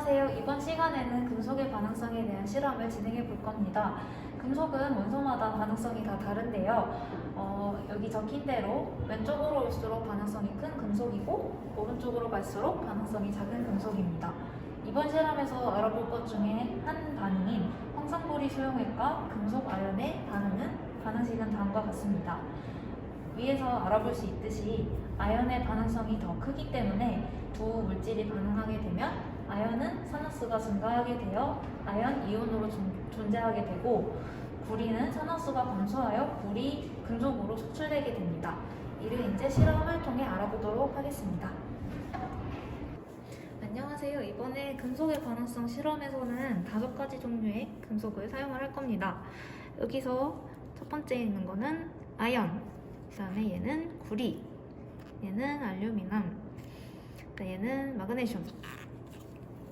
안녕하세요. 이번 시간에는 금속의 반응성에 대한 실험을 진행해 볼 겁니다. 금속은 원소마다 반응성이 다 다른데요. 여기 적힌 대로 왼쪽으로 올수록 반응성이 큰 금속이고 오른쪽으로 갈수록 반응성이 작은 금속입니다. 이번 실험에서 알아볼 것 중에 한 반응인 황산보리 수용액과 금속 아연의 반응식은 다음과 같습니다. 위에서 알아볼 수 있듯이 아연의 반응성이 더 크기 때문에 두 물질이 반응하게 되면 아연은 산화수가 증가하게 되어 아연 이온으로 존재하게 되고 구리는 산화수가 감소하여 구리 금속으로 속출되게 됩니다. 이를 이제 실험을 통해 알아보도록 하겠습니다. 안녕하세요. 이번에 금속의 반응성 실험에서는 5가지 종류의 금속을 사용을 할 겁니다. 여기서 첫 번째 있는 거는 아연, 그 다음에 얘는 구리, 얘는 알루미늄, 얘는 마그네슘,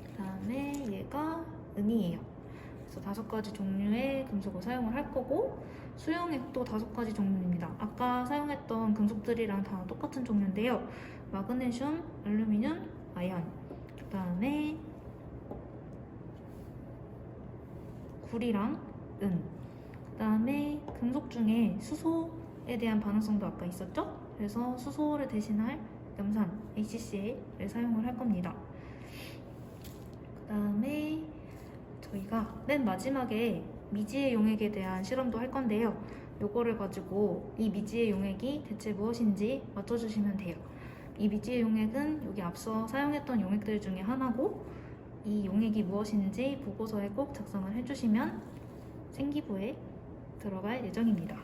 그 다음에 얘가 은이에요. 그래서 5가지 종류의 금속을 사용을 할 거고 수용액도 5가지 종류입니다. 아까 사용했던 금속들이랑 다 똑같은 종류인데요. 마그네슘, 알루미늄, 아연, 그 다음에 구리랑 은, 그 다음에 금속 중에 수소에 대한 반응성도 아까 있었죠? 그래서 수소를 대신할 염산, HCl을 사용을 할 겁니다. 그 다음에 저희가 맨 마지막에 미지의 용액에 대한 실험도 할 건데요. 요거를 가지고 이 미지의 용액이 대체 무엇인지 맞춰주시면 돼요. 이 미지의 용액은 여기 앞서 사용했던 용액들 중에 하나고 이 용액이 무엇인지 보고서에 꼭 작성을 해주시면 생기부에 들어갈 예정입니다.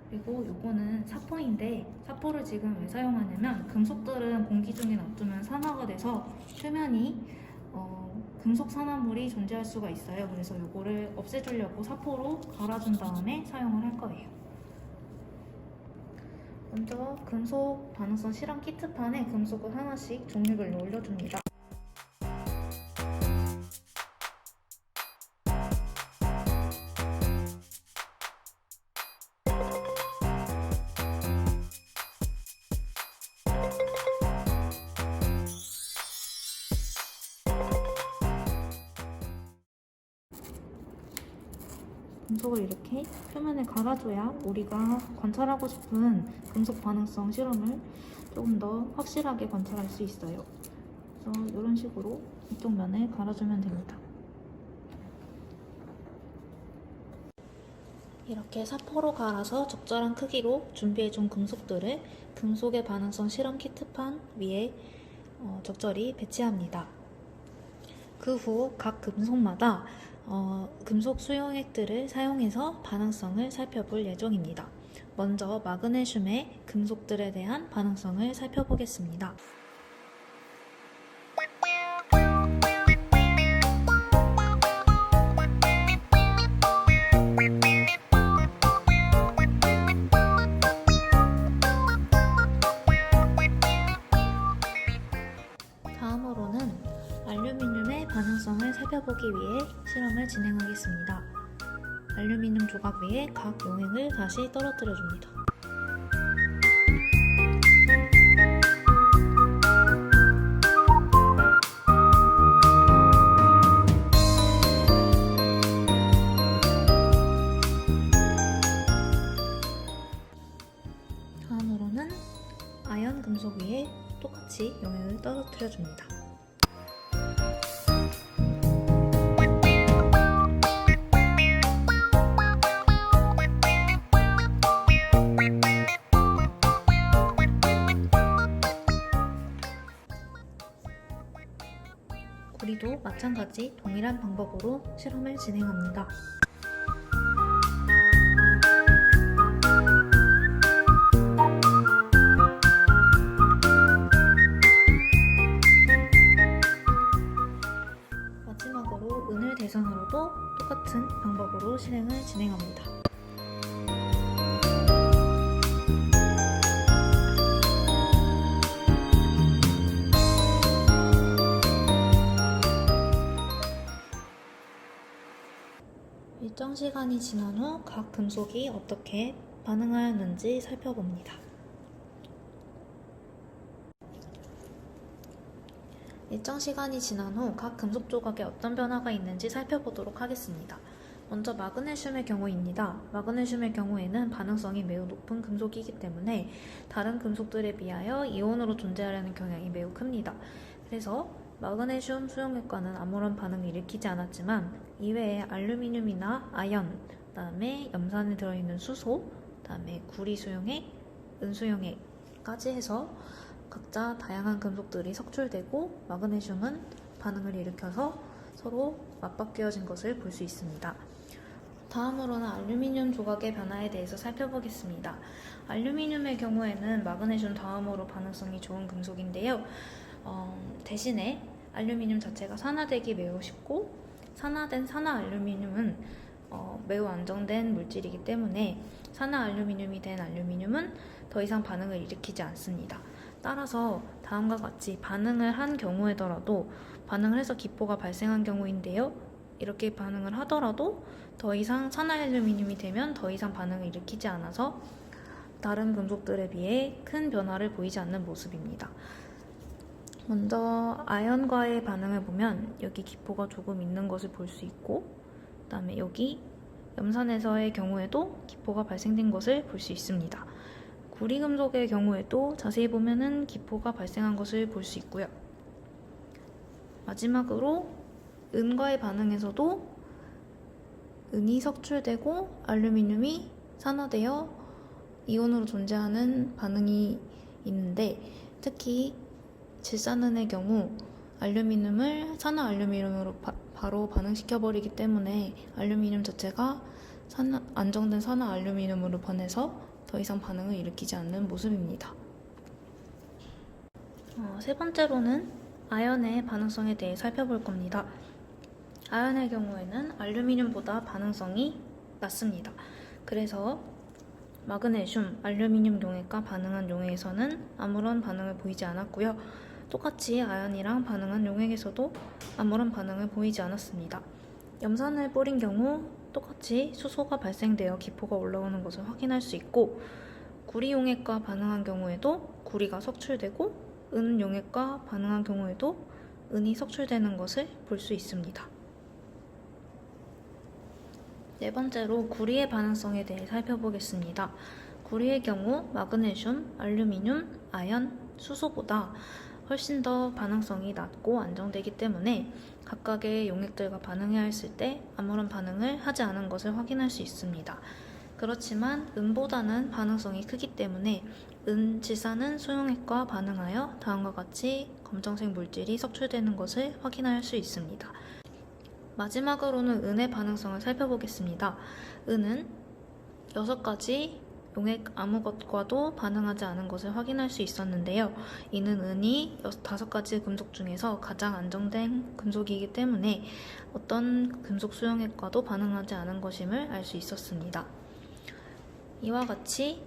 그리고 요거는 사포인데 사포를 지금 왜 사용하냐면 금속들은 공기 중에 놔두면 산화가 돼서 표면이 금속 산화물이 존재할 수가 있어요. 그래서 요거를 없애주려고 사포로 갈아준 다음에 사용을 할 거예요. 먼저 금속 반응성 실험 키트판에 금속을 하나씩 종류별로 올려줍니다. 금속을 이렇게 표면에 갈아줘야 우리가 관찰하고 싶은 금속 반응성 실험을 조금 더 확실하게 관찰할 수 있어요. 그래서 이런 식으로 이쪽 면에 갈아주면 됩니다. 이렇게 사포로 갈아서 적절한 크기로 준비해준 금속들을 금속의 반응성 실험 키트판 위에 적절히 배치합니다. 그 후 각 금속마다 금속 수용액들을 사용해서 반응성을 살펴볼 예정입니다. 먼저 마그네슘의 금속들에 대한 반응성을 살펴보겠습니다. 다음으로는 알루미늄의 반응성을 살펴보기 위해 실험을 진행하겠습니다. 알루미늄 조각 위에 각 용액을 다시 떨어뜨려 줍니다. 다음으로는 아연 금속 위에 똑같이 용액을 떨어뜨려 줍니다. 구리도 마찬가지 동일한 방법으로 실험을 진행합니다. 마지막으로 은을 대상으로도 똑같은 방법으로 실행을 진행합니다. 일정 시간이 지난 후 각 금속이 어떻게 반응하였는지 살펴봅니다. 일정 시간이 지난 후 각 금속 조각에 어떤 변화가 있는지 살펴보도록 하겠습니다. 먼저 마그네슘의 경우입니다. 마그네슘의 경우에는 반응성이 매우 높은 금속이기 때문에 다른 금속들에 비하여 이온으로 존재하려는 경향이 매우 큽니다. 그래서 마그네슘 수용액과는 아무런 반응을 일으키지 않았지만 이외에 알루미늄이나 아연, 그다음에 염산에 들어있는 수소, 그다음에 구리 수용액, 은 수용액까지 해서 각자 다양한 금속들이 석출되고 마그네슘은 반응을 일으켜서 서로 맞바뀌어진 것을 볼 수 있습니다. 다음으로는 알루미늄 조각의 변화에 대해서 살펴보겠습니다. 알루미늄의 경우에는 마그네슘 다음으로 반응성이 좋은 금속인데요. 대신에 알루미늄 자체가 산화되기 매우 쉽고 산화된 산화 알루미늄은 매우 안정된 물질이기 때문에 산화 알루미늄이 된 알루미늄은 더 이상 반응을 일으키지 않습니다. 따라서 다음과 같이 반응을 한 경우에더라도 반응을 해서 기포가 발생한 경우인데요. 이렇게 반응을 하더라도 더 이상 산화 알루미늄이 되면 더 이상 반응을 일으키지 않아서 다른 금속들에 비해 큰 변화를 보이지 않는 모습입니다. 먼저 아연과의 반응을 보면 여기 기포가 조금 있는 것을 볼 수 있고 그 다음에 여기 염산에서의 경우에도 기포가 발생된 것을 볼 수 있습니다. 구리금속의 경우에도 자세히 보면은 기포가 발생한 것을 볼 수 있고요. 마지막으로 은과의 반응에서도 은이 석출되고 알루미늄이 산화되어 이온으로 존재하는 반응이 있는데 특히 질산은의 경우 알루미늄을 산화 알루미늄으로 바로 반응시켜버리기 때문에 알루미늄 자체가 안정된 산화 알루미늄으로 변해서 더 이상 반응을 일으키지 않는 모습입니다. 세 번째로는 아연의 반응성에 대해 살펴볼 겁니다. 아연의 경우에는 알루미늄보다 반응성이 낮습니다. 그래서 마그네슘, 알루미늄 용액과 반응한 용액에서는 아무런 반응을 보이지 않았고요. 똑같이 아연이랑 반응한 용액에서도 아무런 반응을 보이지 않았습니다. 염산을 뿌린 경우 똑같이 수소가 발생되어 기포가 올라오는 것을 확인할 수 있고 구리 용액과 반응한 경우에도 구리가 석출되고 은 용액과 반응한 경우에도 은이 석출되는 것을 볼 수 있습니다. 네 번째로 구리의 반응성에 대해 살펴보겠습니다. 구리의 경우 마그네슘, 알루미늄, 아연, 수소보다 훨씬 더 반응성이 낮고 안정되기 때문에 각각의 용액들과 반응해야 했을 때 아무런 반응을 하지 않은 것을 확인할 수 있습니다. 그렇지만 은보다는 반응성이 크기 때문에 질산은 수용액과 반응하여 다음과 같이 검정색 물질이 석출되는 것을 확인할 수 있습니다. 마지막으로는 은의 반응성을 살펴보겠습니다. 은은 6가지 용액 아무 것과도 반응하지 않은 것을 확인할 수 있었는데요. 이는 은이 5가지 금속 중에서 가장 안정된 금속이기 때문에 어떤 금속 수용액과도 반응하지 않은 것임을 알 수 있었습니다. 이와 같이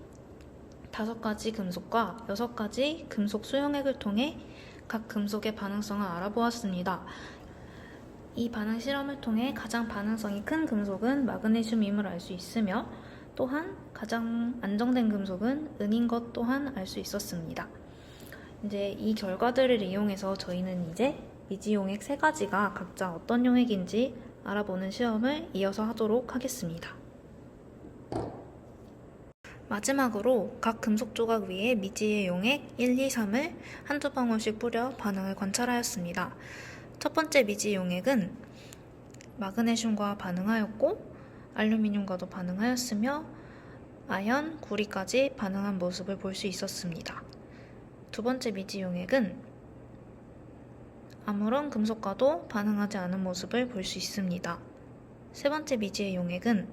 5가지 금속과 6가지 금속 수용액을 통해 각 금속의 반응성을 알아보았습니다. 이 반응 실험을 통해 가장 반응성이 큰 금속은 마그네슘임을 알 수 있으며 또한 가장 안정된 금속은 은인 것 또한 알 수 있었습니다. 이제 이 결과들을 이용해서 저희는 이제 미지 용액 3가지가 각자 어떤 용액인지 알아보는 시험을 이어서 하도록 하겠습니다. 마지막으로 각 금속 조각 위에 미지의 용액 1, 2, 3을 한두 방울씩 뿌려 반응을 관찰하였습니다. 첫 번째 미지 용액은 마그네슘과 반응하였고 알루미늄과도 반응하였으며 아연, 구리까지 반응한 모습을 볼 수 있었습니다. 두 번째 미지 용액은 아무런 금속과도 반응하지 않은 모습을 볼 수 있습니다. 세 번째 미지의 용액은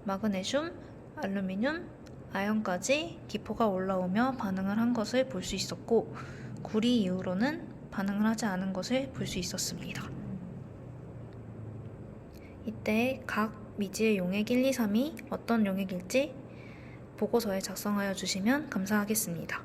마그네슘, 알루미늄, 아연까지 기포가 올라오며 반응을 한 것을 볼 수 있었고 구리 이후로는 반응을 하지 않은 것을 볼 수 있었습니다. 이때 각 미지의 용액 1, 2, 3이 어떤 용액일지 보고서에 작성하여 주시면 감사하겠습니다.